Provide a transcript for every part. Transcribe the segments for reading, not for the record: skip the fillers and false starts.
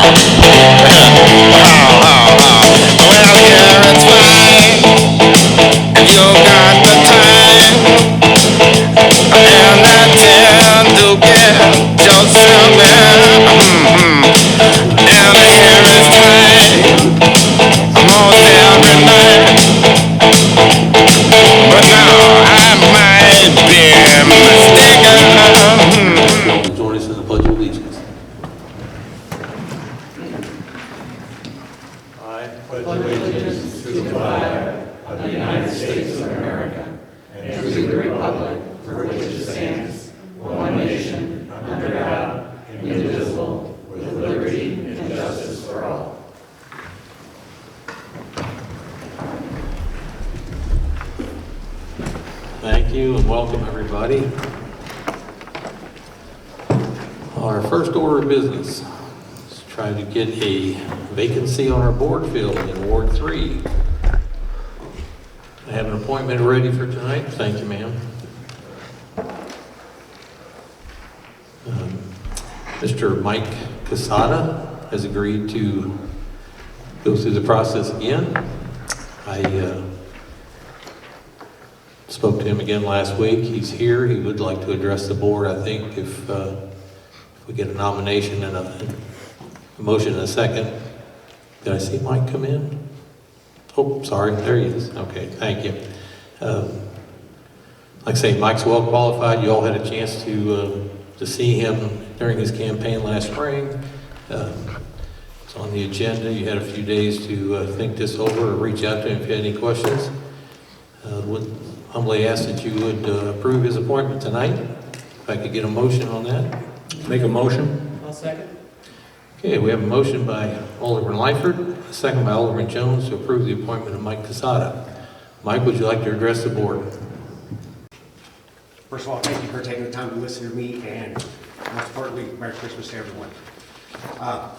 it's fine if you got the time and that time to get yourself in. And here is time almost every night, but now I might be mistaken. Join us in the Pledge of Allegiance. I pledge allegiance to the flag of the United States of America and to the republic for which it stands, one nation, under God, indivisible, with liberty and justice for all. Thank you and welcome everybody. Our first order of business is trying to get a vacancy on our board filled in Ward 3. I have an appointment ready for tonight. Thank you, ma'am. Mr. Mike Casada has agreed to go through the process again. I spoke to him again last week. He's here. He would like to address the board. I think if we get a nomination and a motion in a second. Did I see Mike come in? Oh, sorry, there he is. Okay, thank you. Like I say, Mike's well qualified. You all had a chance to see him during his campaign last spring. It's on the agenda. You had a few days to think this over or reach out to him if you had any questions. Would humbly ask that you would approve his appointment tonight. If I could get a motion on that. Make a motion. I'll second. Okay, we have a motion by Alderman Lyford, a second by Alderman Jones to approve the appointment of Mike Casada. Mike, would you like to address the board? First of all, thank you for taking the time to listen to me, and most importantly, Merry Christmas to everyone.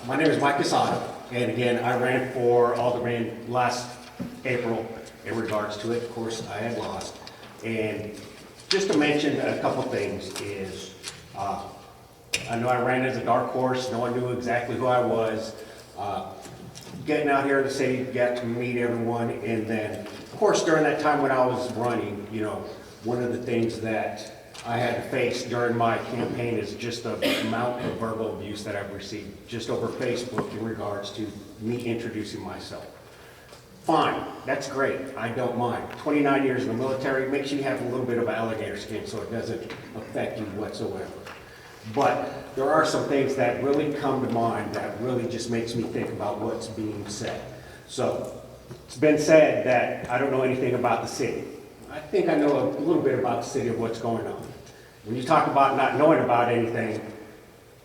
My name is Mike Casada, and again, I ran for Alderman last April. In regards to it, of course, I had lost. And just to mention a couple things is, I know I ran as a dark horse. No one knew exactly who I was. Getting out here in the city, got to meet everyone, and then, of course, during that time when I was running, you know, one of the things that I had to face during my campaign is just the amount of verbal abuse that I've received just over Facebook in regards to me introducing myself. Fine, that's great, I don't mind. 29 years in the military makes you have a little bit of alligator skin so it doesn't affect you whatsoever. But there are some things that really come to mind that really just makes me think about what's being said. So, it's been said that I don't know anything about the city. I think I know a little bit about the city of what's going on. When you talk about not knowing about anything,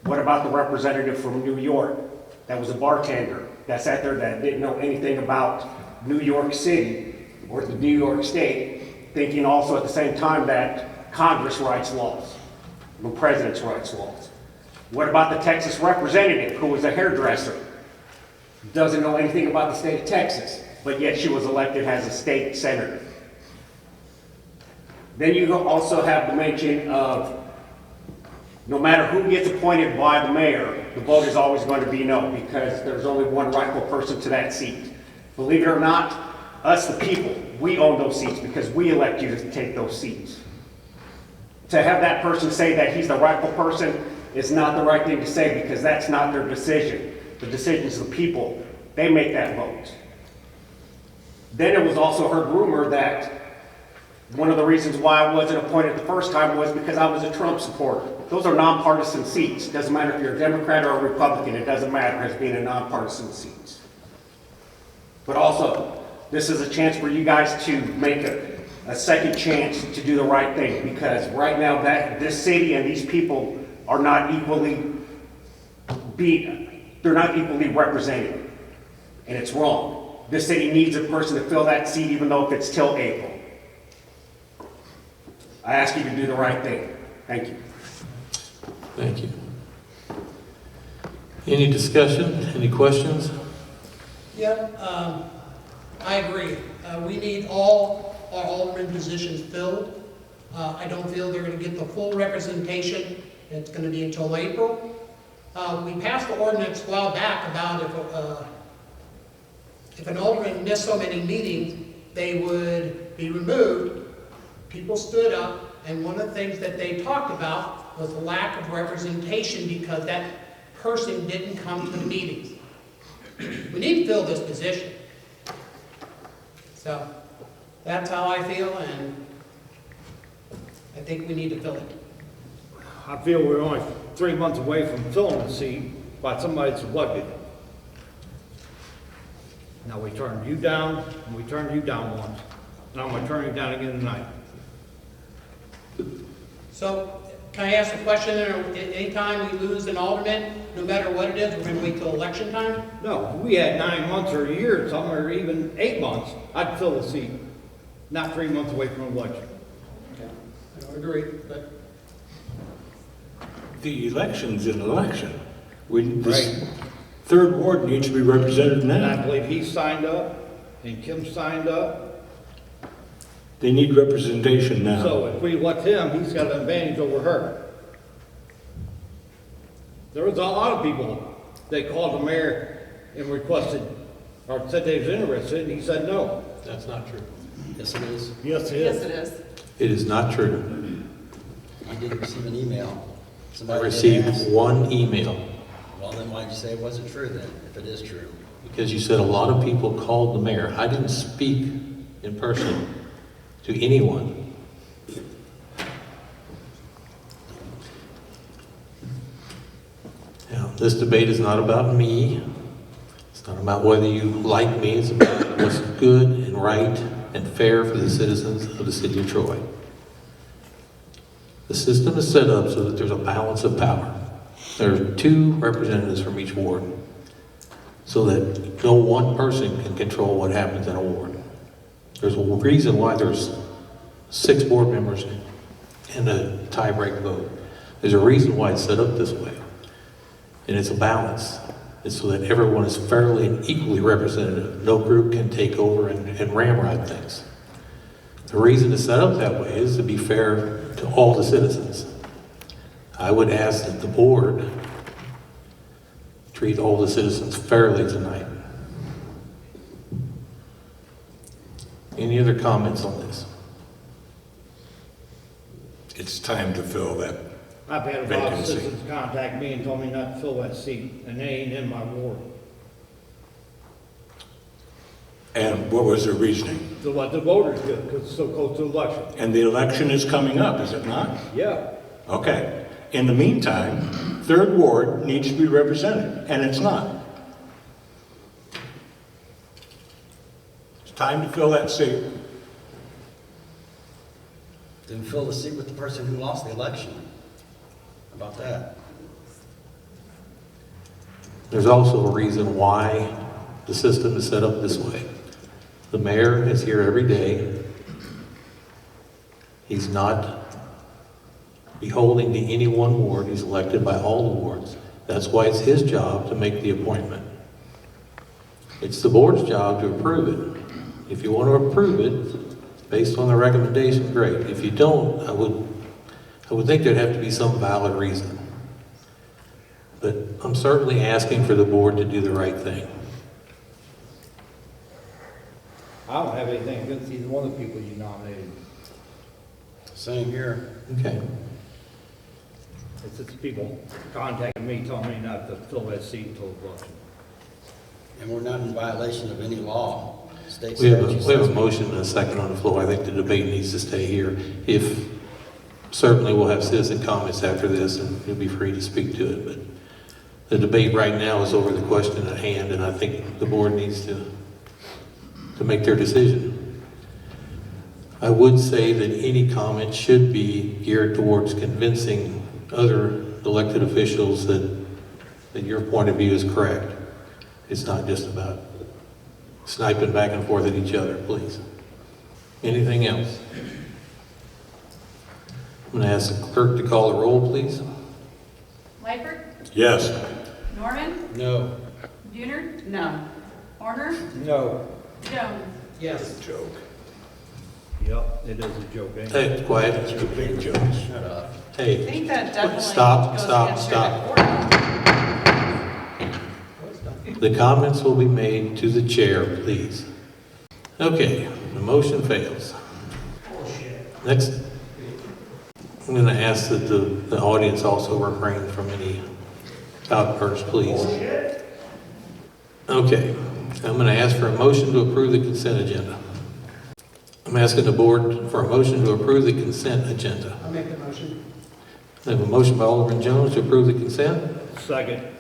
what about the representative from New York that was a bartender that sat there that didn't know anything about New York City or the New York State, thinking also at the same time that Congress writes laws, the president's writes laws? What about the Texas representative who was a hairdresser, doesn't know anything about the state of Texas, but yet she was elected as a state senator? Then you also have the mention of no matter who gets appointed by the mayor, the vote is always going to be no, because there's only one rightful person to that seat. Believe it or not, us the people, we own those seats because we elect you to take those seats. To have that person say that he's the rightful person is not the right thing to say, because that's not their decision. The decision is the people. They make that vote. Then it was also heard rumor that one of the reasons why I wasn't appointed the first time was because I was a Trump supporter. Those are nonpartisan seats. It doesn't matter if you're a Democrat or a Republican. It doesn't matter as being a nonpartisan seats. But also, this is a chance for you guys to make a second chance to do the right thing, because right now this city and these people are not equally represented, and it's wrong. This city needs a person to fill that seat, even though if it's till April. I ask you to do the right thing. Thank you. Thank you. Any discussion? Any questions? Yeah, I agree. We need all our alderman positions filled. I don't feel they're going to get the full representation. It's going to be until April. We passed the ordinance a while back about if an alderman missed so many meetings, they would be removed. People stood up, and one of the things that they talked about was the lack of representation because that person didn't come to the meetings. We need to fill this position. So, that's how I feel, and I think we need to fill it. I feel we're only 3 months away from filling the seat by somebody that's elected. Now, we turned you down, and we turned you down once. And I'm gonna turn you down again tonight. So, can I ask a question? Anytime we lose an alderman, no matter what it is, we're gonna wait till election time? No, if we had 9 months or a year or something, or even 8 months, I'd fill the seat. Not 3 months away from election. Okay. I don't agree, but The election's an election. This Right. third ward needs to be represented And I now. believe he signed up, and Kim signed up. They need representation now. So if we elect him, he's got an advantage over her. There was a lot of people that called the mayor and requested, or said they was interested, and he said no. That's not true. Yes, it is. Yes, it Yes, is. it is. It is not true. I did receive an email. I Somebody did received ask. one email Well, then why'd you say it wasn't true then, if it is true? because you said a lot of people called the mayor. I didn't speak in person to anyone. Now, this debate is not about me. It's not about whether you like me. It's about what's good and right and fair for the citizens of the city of Troy. The system is set up so that there's a balance of power. There are 2 representatives from each ward so that no one person can control what happens in a ward. There's a reason why there's 6 board members and a tie-break vote. There's a reason why it's set up this way. And it's a balance. It's so that everyone is fairly and equally representative. No group can take over and ramrod things. The reason it's set up that way is to be fair to all the citizens. I would ask that the board treat all the citizens fairly tonight. Any other comments on this? It's time to fill that. I've had a lot of Vacancy. citizens contact me and told me not to fill that seat, and they ain't in my ward. And what was their reasoning? To let the voters do, because it's so close to election. And the election is coming up, is it not? Yeah. Okay. In the meantime, third ward needs to be represented, and it's not. It's time to fill that seat. Then fill the seat with the person who lost the election. How about that? There's also a reason why the system is set up this way. The mayor is here every day. He's not beholding to any one ward. He's elected by all the wards. That's why it's his job to make the appointment. It's the board's job to approve it. If you want to approve it, based on the recommendation, great. If you don't, I would think there'd have to be some valid reason. But I'm certainly asking for the board to do the right thing. I don't have anything against either one of the people you nominated. Same here. Okay. It's just people contacting me, telling me not to fill that seat until election. And we're not in violation of any law. State We have statute a says- motion and a second on the floor. I think the debate needs to stay here. Certainly we'll have citizen comments after this and you'll be free to speak to it, but the debate right now is over the question at hand, and I think the board needs to make their decision. I would say that any comment should be geared towards convincing other elected officials that your point of view is correct. It's not just about sniping back and forth at each other, please. Anything else? I'm going to ask the clerk to call the roll, please. Lightford? Yes. Norman? No. Buhner? No. Horner? No. Jones? yes. Joke. Yep, it is a joke, ain't it? Hey, quiet. It's a big joke. Shut up. I Hey, think that definitely stop, goes stop, against stop. your decorum. The comments will be made to the chair, please. Okay, the motion fails. Next, I'm going to ask that the audience also refrain from any outbursts, please. Okay, I'm going to ask for a motion to approve the consent agenda. I'm asking the board for a motion to approve the consent agenda. I'll make the motion. I have a motion by Alderman Jones to approve the consent. Second.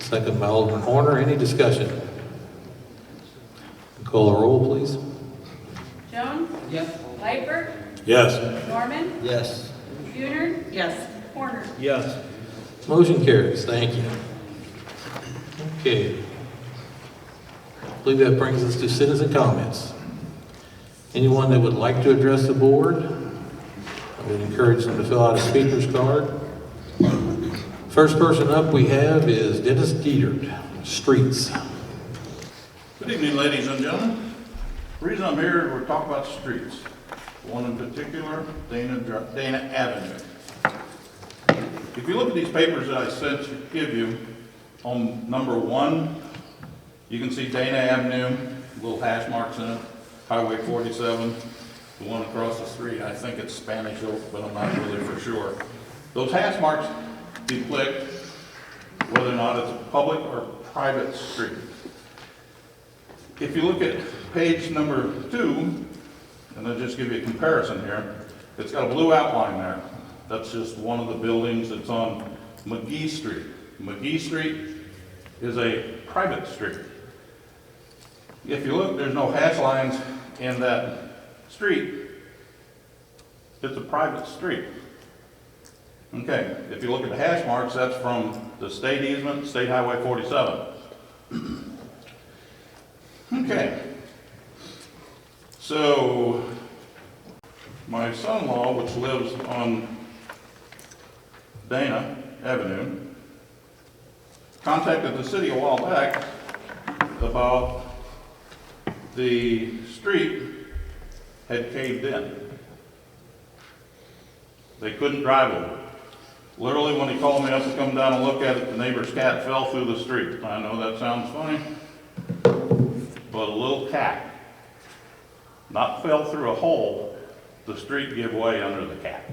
Second by Alderman Horner. Any discussion? Call the roll, please. Jones? Yes. Lightfoot? Yes. Norman? Yes. Buhner? Yes. Horner? Yes. Motion carries. Thank you. Okay. I believe that brings us to citizen comments. Anyone that would like to address the board, I would encourage them to fill out a speaker's card. First person up we have is Dennis Dietert, Streets. Good evening, ladies and gentlemen. The reason I'm here, we're talking about streets. One in particular, Dana Avenue. If you look at these papers that I sent to give you, on number 1, you can see Dana Avenue, little hash marks in it, Highway 47, the one across the street. I think it's Spanish Oak, but I'm not really for sure. Those hash marks depict whether or not it's a public or private street. If you look at page number 2, and I'll just give you a comparison here, it's got a blue outline there. That's just one of the buildings that's on McGee Street. McGee Street is a private street. If you look, there's no hash lines in that street. It's a private street. Okay, if you look at the hash marks, that's from the state easement, State Highway 47. Okay. So, my son-in-law, which lives on Dana Avenue, contacted the city a while back about the street had caved in. They couldn't drive over it. Literally, when he called me up to come down and look at it, the neighbor's cat fell through the street. I know that sounds funny, but a little cat, not fell through a hole, the street gave way under the cat.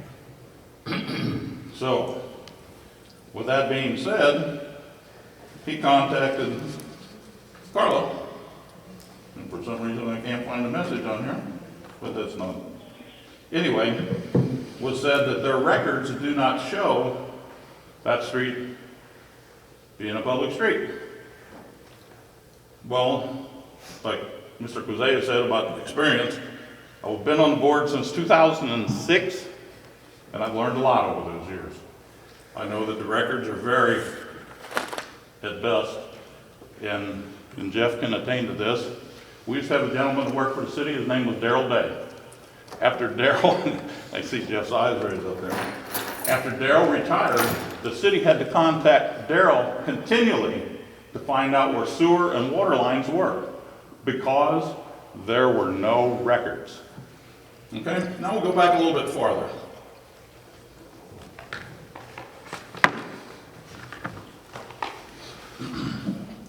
So, with that being said, he contacted Carla, and for some reason I can't find the message on here, but that's not. Anyway, was said that their records do not show that street being a public street. Well, like Mr. Quezada said about the experience, I've been on the board since 2006, and I've learned a lot over those years. I know that the records are very, at best, and Jeff can attain to this. We used to have a gentleman that worked for the city, his name was Darrell Day. After Darrell, I see Jeff's eyes raised up there. After Darrell retired, the city had to contact Darrell continually to find out where sewer and water lines were, because there were no records. Okay, now we'll go back a little bit farther.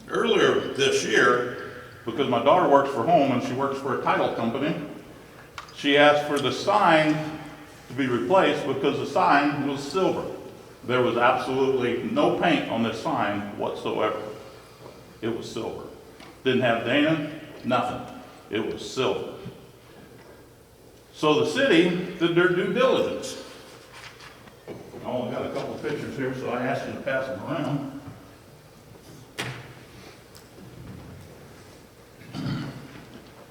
Earlier this year, because my daughter works for home and she works for a title company, she asked for the sign to be replaced because the sign was silver. There was absolutely no paint on this sign whatsoever. It was silver. Didn't have Dana, nothing. It was silver. So the city did their due diligence. I only got a couple of pictures here, so I asked you to pass them around.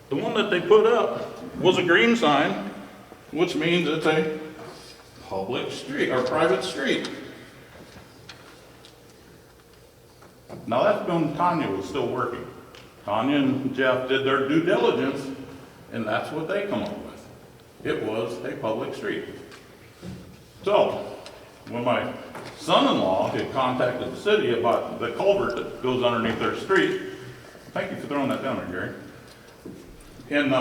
The one that they put up was a green sign, which means it's a public street or private street. Now that's when Tanya was still working. Tanya and Jeff did their due diligence, and that's what they come up with. It was a public street. So, when my son-in-law had contacted the city about the culvert that goes underneath their street, thank you for throwing that down there, Gary. And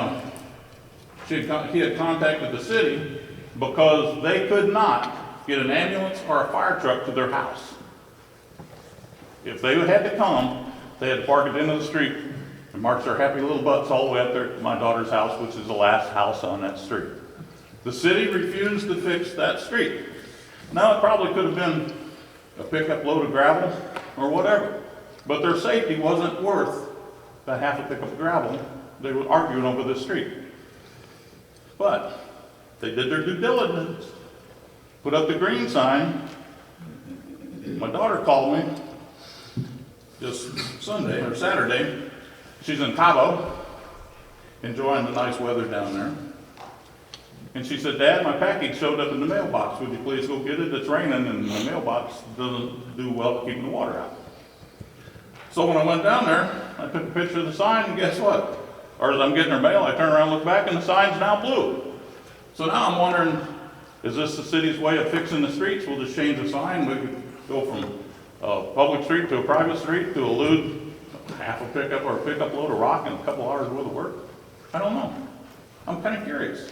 he had contacted the city because they could not get an ambulance or a fire truck to their house. If they had to come they had to park at the end of the street and march their happy little butts all the way up there to my daughter's house, which is the last house on that street. The city refused to fix that street. Now, it probably could have been a pickup load of gravel or whatever, but their safety wasn't worth the half a pickup of gravel they were arguing over this street. But they did their due diligence, put up the green sign. My daughter called me just Sunday or Saturday. She's in Cabo, enjoying the nice weather down there. And she said, Dad, my package showed up in the mailbox. Would you please go get it? It's raining and the mailbox doesn't do well at keeping the water out. So when I went down there, I took a picture of the sign, and guess what? Or as I'm getting her mail, I turn around and look back, and the sign's now blue. So now I'm wondering, is this the city's way of fixing the streets? We'll just change the sign. We could go from a public street to a private street to elude half a pickup or a pickup load of rock in a couple hours worth of work. I don't know. I'm kind of curious.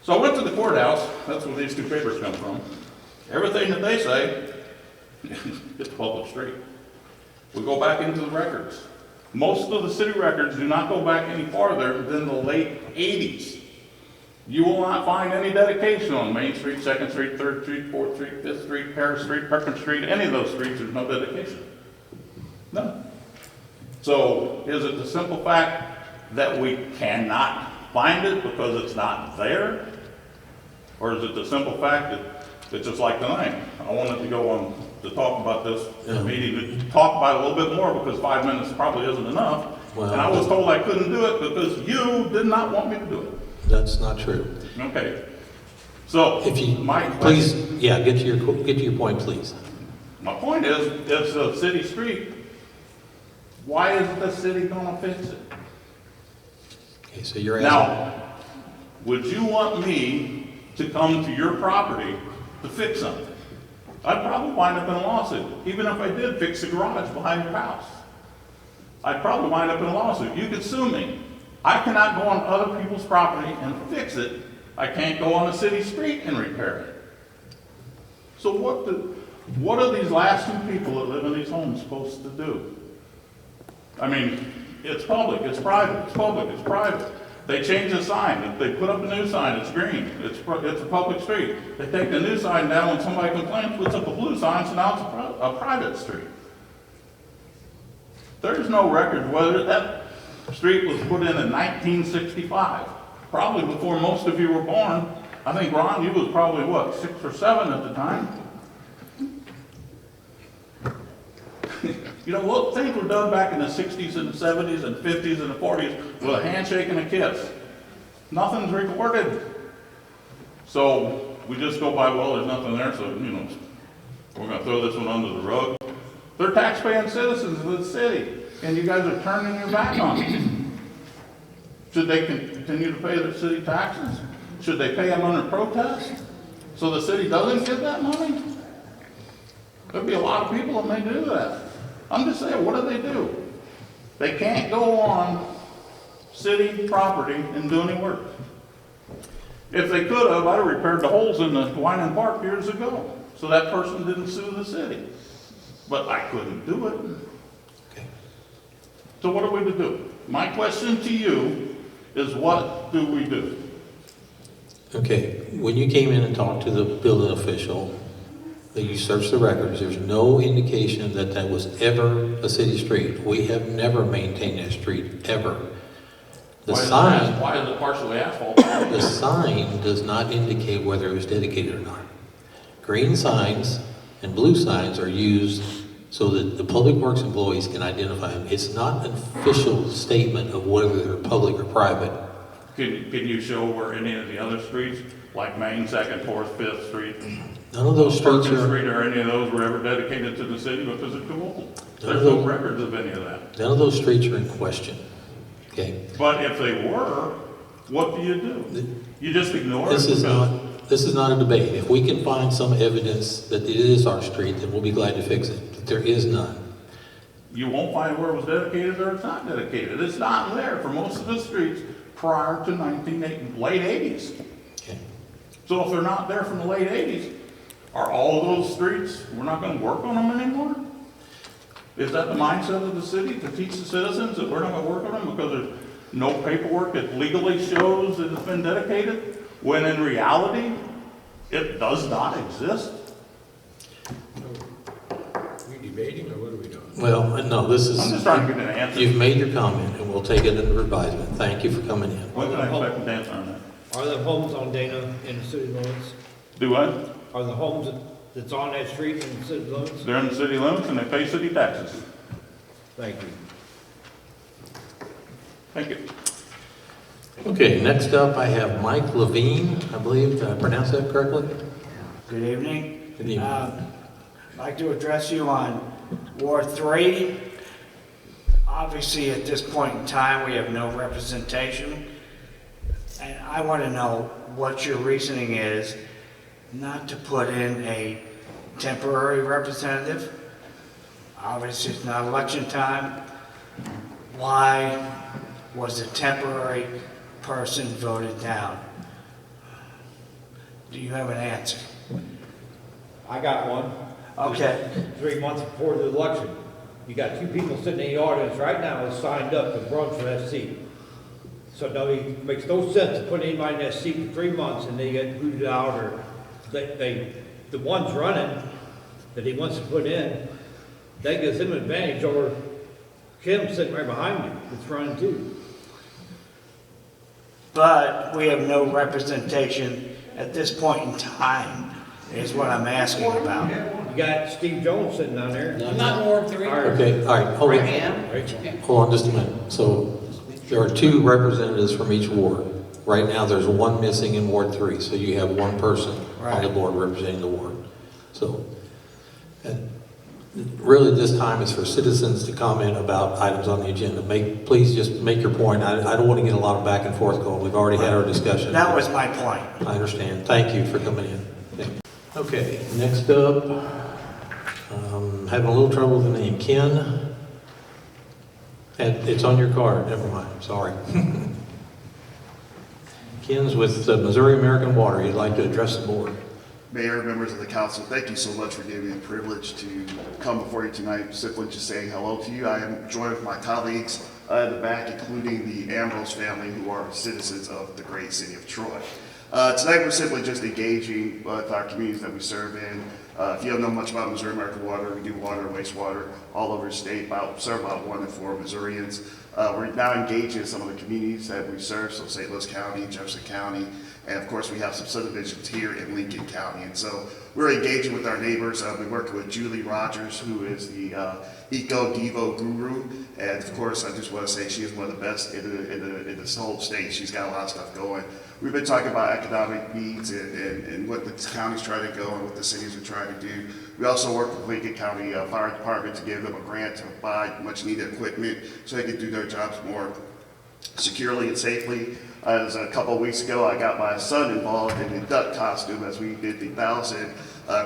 So I went to the courthouse. That's where these two papers come from. Everything that they say is public street. We go back into the records. Most of the city records do not go back any farther than the late 80s. You will not find any dedication on Main Street, 2nd Street, 3rd Street, 4th Street, 5th Street, Paris Street, Perkins Street, any of those streets, there's no dedication. None. So is it the simple fact that we cannot find it because it's not there? Or is it the simple fact that it's just like tonight? I wanted to go on to talk about this in a meeting, to talk about it a little bit more because 5 minutes probably isn't enough. Well, and I was told I couldn't do it because you did not want me to do it. That's not true. Okay. So, If you, please, yeah, get to your point, please. my point is, it's a city street. Why is the city gonna fix it? Okay, so you're asking. Now, would you want me to come to your property to fix something? I'd probably wind up in a lawsuit, even if I did fix the garage behind your house. I'd probably wind up in a lawsuit. You could sue me. I cannot go on other people's property and fix it. I can't go on a city street and repair it. So what are these last two people that live in these homes supposed to do? I mean, it's public, it's private, it's public, it's private. They change the sign. If they put up a new sign, it's green. It's a public street. They take the new sign down when somebody complains, puts up a blue sign, so now it's a private street. There's no record whether that street was put in 1965, probably before most of you were born. I think, Ron, you was probably, what, 6 or 7 at the time? You know, what things were done back in the 60s and the 70s and 50s and the 40s with a handshake and a kiss. Nothing's recorded. So we just go by, well, there's nothing there, so, you know, we're going to throw this one under the rug. They're taxpaying citizens of the city, and you guys are turning your back on them. Should they continue to pay their city taxes? Should they pay them under protest so the city doesn't get that money? There'd be a lot of people that may do that. I'm just saying, what do? They can't go on city property and do any work. If they could have, I'd have repaired the holes in the Wine and Park years ago, so that person didn't sue the city. But I couldn't do it. Okay. So what are we to do? My question to you is, what do we do? Okay, when you came in and talked to the building official, that you searched the records, there's no indication that that was ever a city street. We have never maintained that street, ever. The sign, Why is it partially asphalt? the sign does not indicate whether it was dedicated or not. Green signs and blue signs are used so that the public works employees can identify them. It's not an official statement of whether they're public or private. Can you show where any of the other streets, like Main, 2nd, 4th, 5th Street, None of those streets Perkins are, Street, or any of those were ever dedicated to the city because they're too old? None of There's no those- records of any of that. none of those streets are in question. Okay? But if they were, what do you do? You just ignore it? This is because- this is not a debate. If we can find some evidence that it is our street, then we'll be glad to fix it. But there is none. You won't find where it was dedicated or it's not dedicated. It's not there for most of the streets prior to late 80s. Okay. So if they're not there from the late 80s, are all of those streets, we're not going to work on them anymore? Is that the mindset of the city, to teach the citizens that we're not gonna work on them because there's no paperwork that legally shows that it's been dedicated, when in reality, it does not exist? Are we debating or what are we doing? Well, no, this is, I'm just trying to get an answer. you've made your comment, and we'll take it under advisement. Thank you for coming in. When can I expect an answer on that? Are there homes on Dana in the city limits? Do what? Are the homes that's on that street in the city limits? They're in the city limits and they pay city taxes. Thank you. Thank you. Okay, next up, I have Mike Levine, I believe. Did I pronounce that correctly? Good evening. Good evening. I'd like to address you on Ward 3. Obviously, at this point in time, we have no representation. And I want to know what your reasoning is not to put in a temporary representative. Obviously, it's not election time. Why was a temporary person voted down? Do you have an answer? I got one. Okay. 3 months before the election. You got two people sitting in the audience right now that signed up to run for that seat. So no, it makes no sense to put anybody in that seat for 3 months and they get booted out, or the ones running that he wants to put in, that gives him an advantage over Kim sitting right behind you that's running too. But we have no representation at this point in time, is what I'm asking about. You got Steve Jones sitting down there. I'm not in Ward 3. Okay, all right, hold on. Hold on just a minute. So there are two representatives from each ward. Right now, there's one missing in Ward 3, so you have one person on the board representing the ward. So, and really this time is for citizens to comment about items on the agenda. Please just make your point. I don't want to get a lot of back and forth going. We've already had our discussion. That was my point. I understand. Thank you for coming in. Thank you. Okay, next up, having a little trouble with the name, Ken. And it's on your card, never mind, sorry. Ken's with Missouri American Water. He'd like to address the board. Mayor, members of the council, thank you so much for giving me the privilege to come before you tonight, simply just saying hello to you. I am joined with my colleagues in the back, including the Ambrose family, who are citizens of the great city of Troy. Tonight we're simply just engaging with our communities that we serve in. If you don't know much about Missouri American Water, we do water and wastewater all over the state, serve about 1 in 4 Missourians. We're now engaged in some of the communities that we serve, so St. Louis County, Jefferson County, and of course we have some subdivisions here in Lincoln County. And so we're engaging with our neighbors. We're working with Julie Rogers, who is the Eco Devo guru. And of course, I just want to say she is one of the best in this whole state. She's got a lot of stuff going. We've been talking about economic needs and what the county's trying to go and what the cities are trying to do. We also work with Lincoln County Fire Department to give them a grant to buy much needed equipment so they can do their jobs more securely and safely. As a couple of weeks ago, I got my son involved in the duck costume as we did the 1,000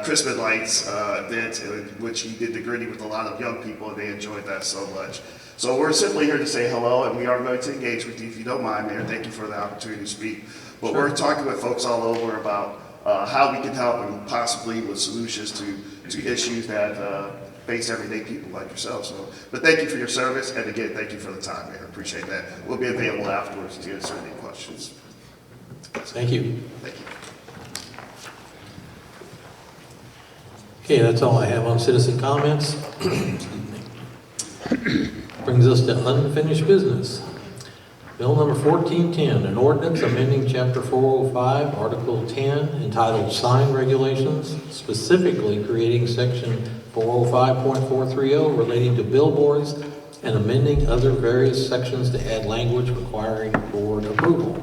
Christmas lights event, in which he did the gritty with a lot of young people, and they enjoyed that so much. So we're simply here to say hello, and we are going to engage with you if you don't mind, Mayor. Thank you for the opportunity to speak. But we're talking with folks all over about how we can help and possibly with solutions to issues that face everyday people like yourself. So, but thank you for your service, and again, thank you for the time, Mayor. Appreciate that. We'll be available afterwards to answer any questions. Thank you. Thank you. Okay, that's all I have on citizen comments. Brings us to unfinished business. Bill number 1410, an ordinance amending Chapter 405, Article 10, entitled Sign Regulations, specifically creating Section 405.430 relating to billboards and amending other various sections to add language requiring board approval.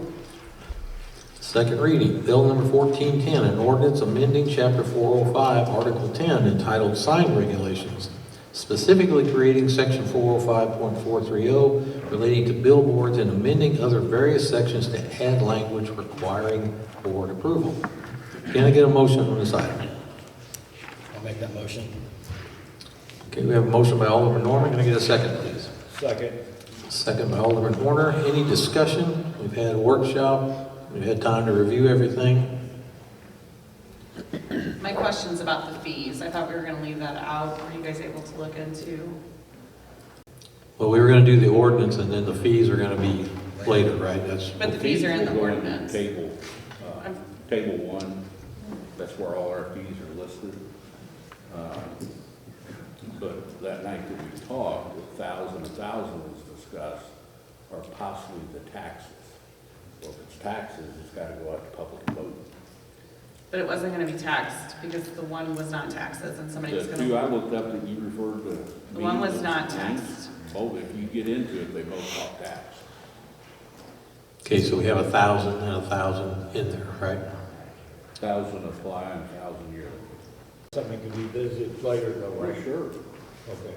Second reading, Bill number 1410, an ordinance amending Chapter 405, Article 10, entitled Sign Regulations, specifically creating Section 405.430 relating to billboards and amending other various sections to add language requiring board approval. Can I get a motion on this item? I'll make that motion. Okay, we have a motion by Alderman Norman. Can I get a second, please? Second. Second by Alderman Horner. Any discussion? We've had a workshop. We've had time to review everything. My question's about the fees. I thought we were gonna leave that out. Were you guys able to look into? Well, we were gonna do the ordinance and then the fees are gonna be later, right? That's, But the fees are in the will go into ordinance. Table 1, that's where all our fees are listed. But that night that we talked, 1,000 was discussed, or possibly the taxes. Well, if it's taxes, it's gotta go out to public vote. But it wasn't gonna be taxed because the one was not taxes and somebody was The two I gonna. looked up that you referred to. The one was not taxed. Both, if you get into it, they both talk tax. okay, so we have 1,000 and 1,000 in there, right? 1,000 apply and 1,000 yearly. Something can be visited later though, right? Sure, Okay.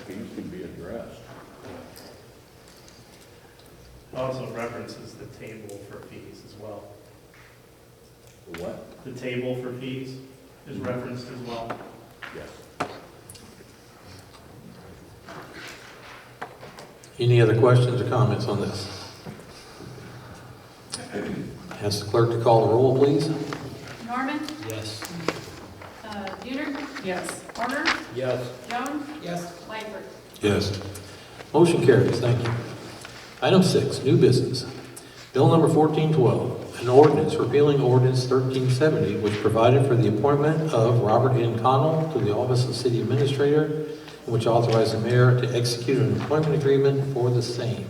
fees can be addressed. Also references the table for fees as well. The what? The table for fees is referenced as well. Yes. Any other questions or comments on this? Ask the clerk to call the roll, please. Norman? Yes. Buhner? Yes. Warner? Yes. Jones? Yes. Lightfoot? Yes. Motion carries, thank you. Item 6, new business. Bill number 1412, an ordinance repealing ordinance 1370, which provided for the appointment of Robert N. Connell to the office of city administrator, and which authorized the mayor to execute an employment agreement for the same.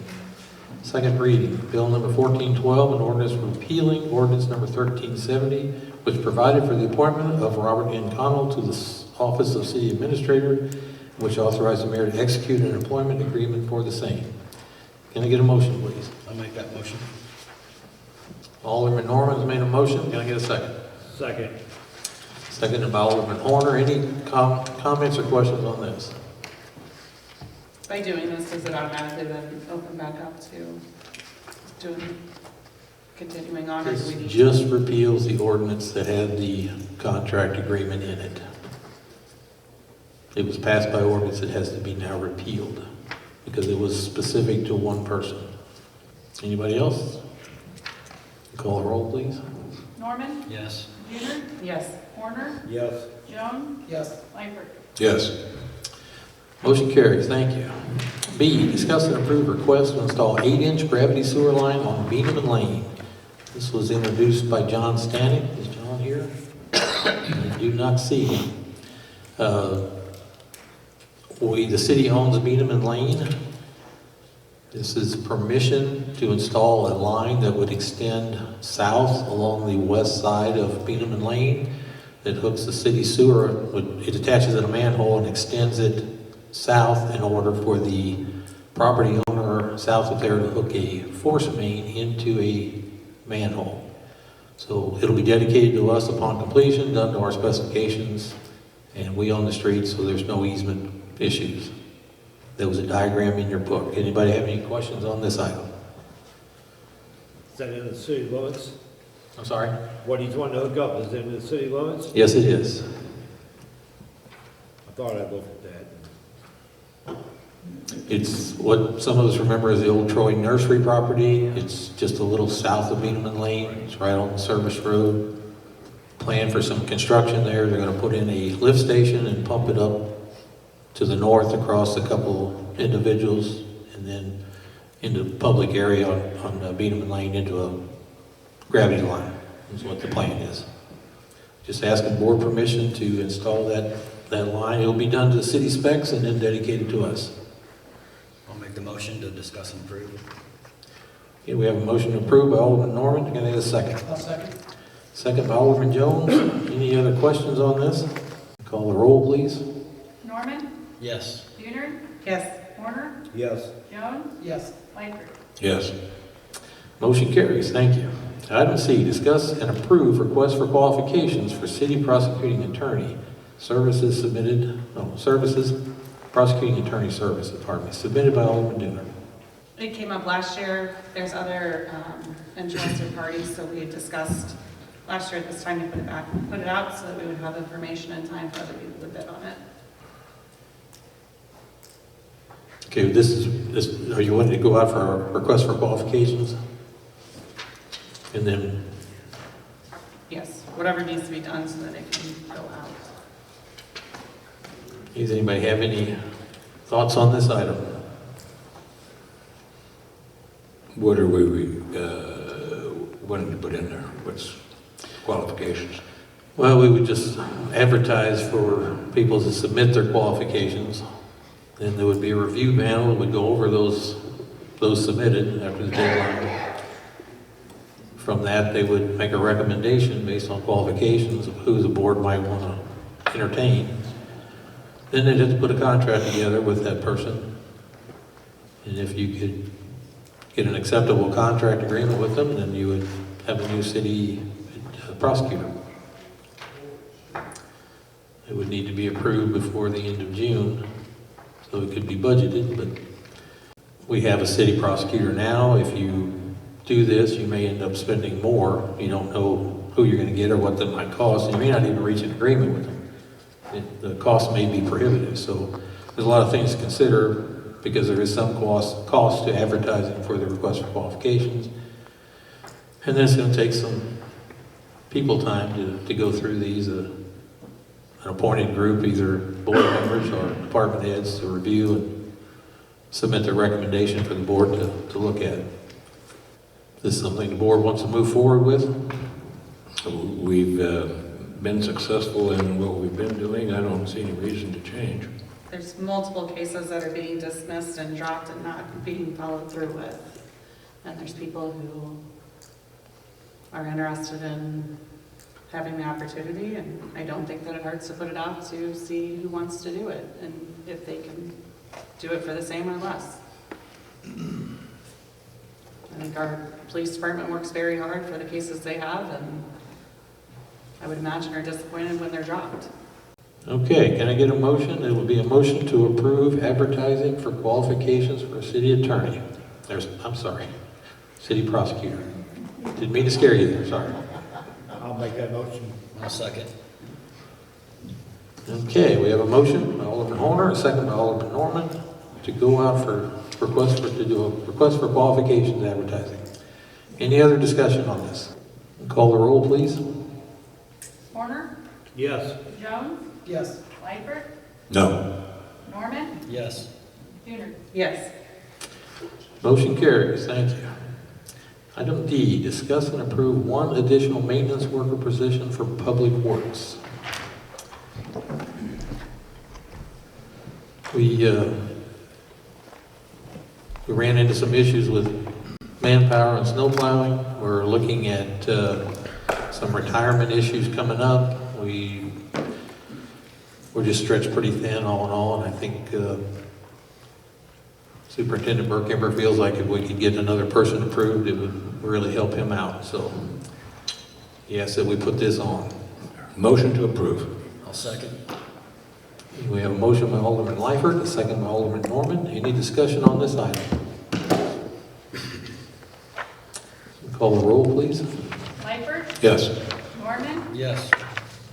Second reading, bill number 1412, an ordinance repealing ordinance number 1370, which provided for the appointment of Robert N. Connell to the office of city administrator, which authorized the mayor to execute an employment agreement for the same. Can I get a motion, please? I'll make that motion. Alderman Norman's made a motion. Can I get a second? Second. Seconded by Alderman Horner. Any comments or questions on this? By doing this, does it automatically then open back up to doing, continuing on, or do we This need? just repeals the ordinance that had the contract agreement in it. It was passed by ordinance, it has to be now repealed because it was specific to one person. Anybody else? Call the roll, please. Norman? Yes. Buhner? Yes. Warner? Yes. Jones? Yes. Lightfoot? Yes. Motion carries, thank you. B, discuss and approve request to install 8-inch gravity sewer line on Beaneman Lane. This was introduced by John Stanek. Is John here? I do not see him. The city owns Beaneman Lane. This is permission to install a line that would extend south along the west side of Beaneman Lane that hooks the city sewer. It attaches at a manhole and extends it south in order for the property owner south of there to hook a force main into a manhole. So it'll be dedicated to us upon completion, done to our specifications, and we own the street, so there's no easement issues. There was a diagram in your book. Anybody have any questions on this item? Is that in the city limits? I'm sorry? What he's wanting to hook up, is it in the city limits? Yes, it is. I thought I looked at that. It's what some of us remember as the old Troy Nursery property. It's just a little south of Beaneman Lane. It's right on the service road. Plan for some construction there. They're going to put in a lift station and pump it up to the north across a couple individuals and then into the public area on Beaneman Lane into a gravity line is what the plan is. Just asking board permission to install that line. It'll be done to city specs and then dedicated to us. I'll make the motion to discuss and approve. Okay, we have a motion to approve by Alderman Norman. Can I get a second? I'll second. Second by Alderman Jones. Any other questions on this? Call the roll, please. Norman? Yes. Buhner? Yes. Warner? Yes. Jones? Yes. Lightfoot? Yes. Motion carries. Thank you. Item C, discuss and approve request for qualifications for city prosecuting attorney. Services, prosecuting attorney services, submitted by Alderman Dooner. It came up last year. There's other interested parties, so we had discussed last year at this time to put it out so that we would have information in time for other people to bid on it. Okay, are you wanting to go out for a request for qualifications? And then, Yes. whatever needs to be done so that it can go out. Does anybody have any thoughts on this item? What are we wanting to put in there? What's qualifications? Well, we would just advertise for people to submit their qualifications. Then there would be a review panel that would go over those submitted after the deadline. From that, they would make a recommendation based on qualifications of who the board might want to entertain. Then they'd have to put a contract together with that person. And if you could get an acceptable contract agreement with them, then you would have a new city prosecutor. It would need to be approved before the end of June, so it could be budgeted, but we have a city prosecutor now. If you do this, you may end up spending more. You don't know who you're going to get or what that might cost, and you may not even reach an agreement with them. The cost may be prohibitive, so there's a lot of things to consider because there is some cost to advertising for the request for qualifications. And then it's going to take some people time to go through these. An appointed group, either board members or department heads, to review and submit their recommendation for the board to look at. This is something the board wants to move forward with. We've been successful in what we've been doing. I don't see any reason to change. There's multiple cases that are being dismissed and dropped and not being followed through with. And there's people who are interested in having the opportunity, and I don't think that it hurts to put it out to see who wants to do it and if they can do it for the same or less. I think our police department works very hard for the cases they have, and I would imagine are disappointed when they're dropped. Okay, can I get a motion? It will be a motion to approve advertising for qualifications for a city attorney. I'm sorry, city prosecutor. Didn't mean to scare you there, sorry. I'll make that motion. I'll second. Okay, we have a motion by Alderman Horner, a second by Alderman Norman, to go out to do a request for qualifications advertising. Any other discussion on this? Call the roll, please. Horner? Yes. Jones? Yes. Lightfoot? No. Norman? Yes. Junior? Yes. Motion carries, thank you. Item D, discuss and approve one additional maintenance worker position for Public Works. We ran into some issues with manpower and snow plowing. We're looking at some retirement issues coming up. We're just stretched pretty thin all in all, and I think Superintendent Burkember feels like if we could get another person approved, it would really help him out. So he asked that we put this on. Motion to approve. I'll second. We have a motion by Alderman Lyford, a second by Alderman Norman. Any discussion on this item? Call the roll, please. Lightfoot? Yes. Norman? Yes.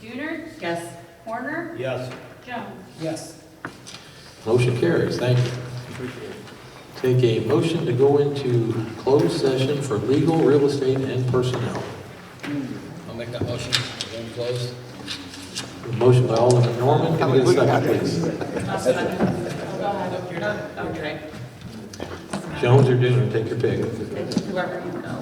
Junior? Yes. Horner? Yes. Jones? Yes. Motion carries. Thank you. Take a motion to go into closed session for legal, real estate, and personnel. I'll make that motion. We're going to close. A motion by Alderman Norman. Can I get a second, please? I'll second. Go ahead. You're done? Okay. Jones or Dunier, take your pick. Whoever you know.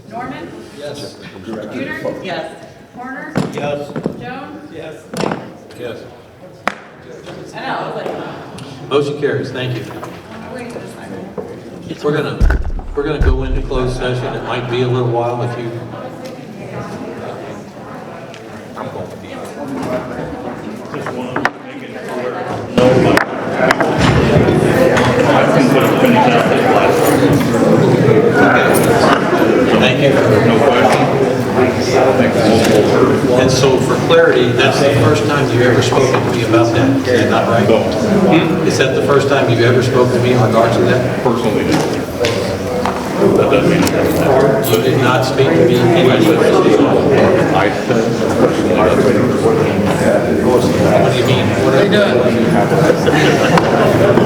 Norman? Yes. Junior? Yes. Horner? Yes. Jones? Yes. Lightfoot? Yes. I know, like, Motion carries. Thank you. wait a second. We're gonna go into closed session. It might be a little while if you. Thank you. No question. And so for clarity, that's the first time you've ever spoken to me about that. Is that not right? Is that the first time you've ever spoken to me in regards to that? Personally, that doesn't mean You did not speak to me anyway. I said, What do you mean? What are you doing?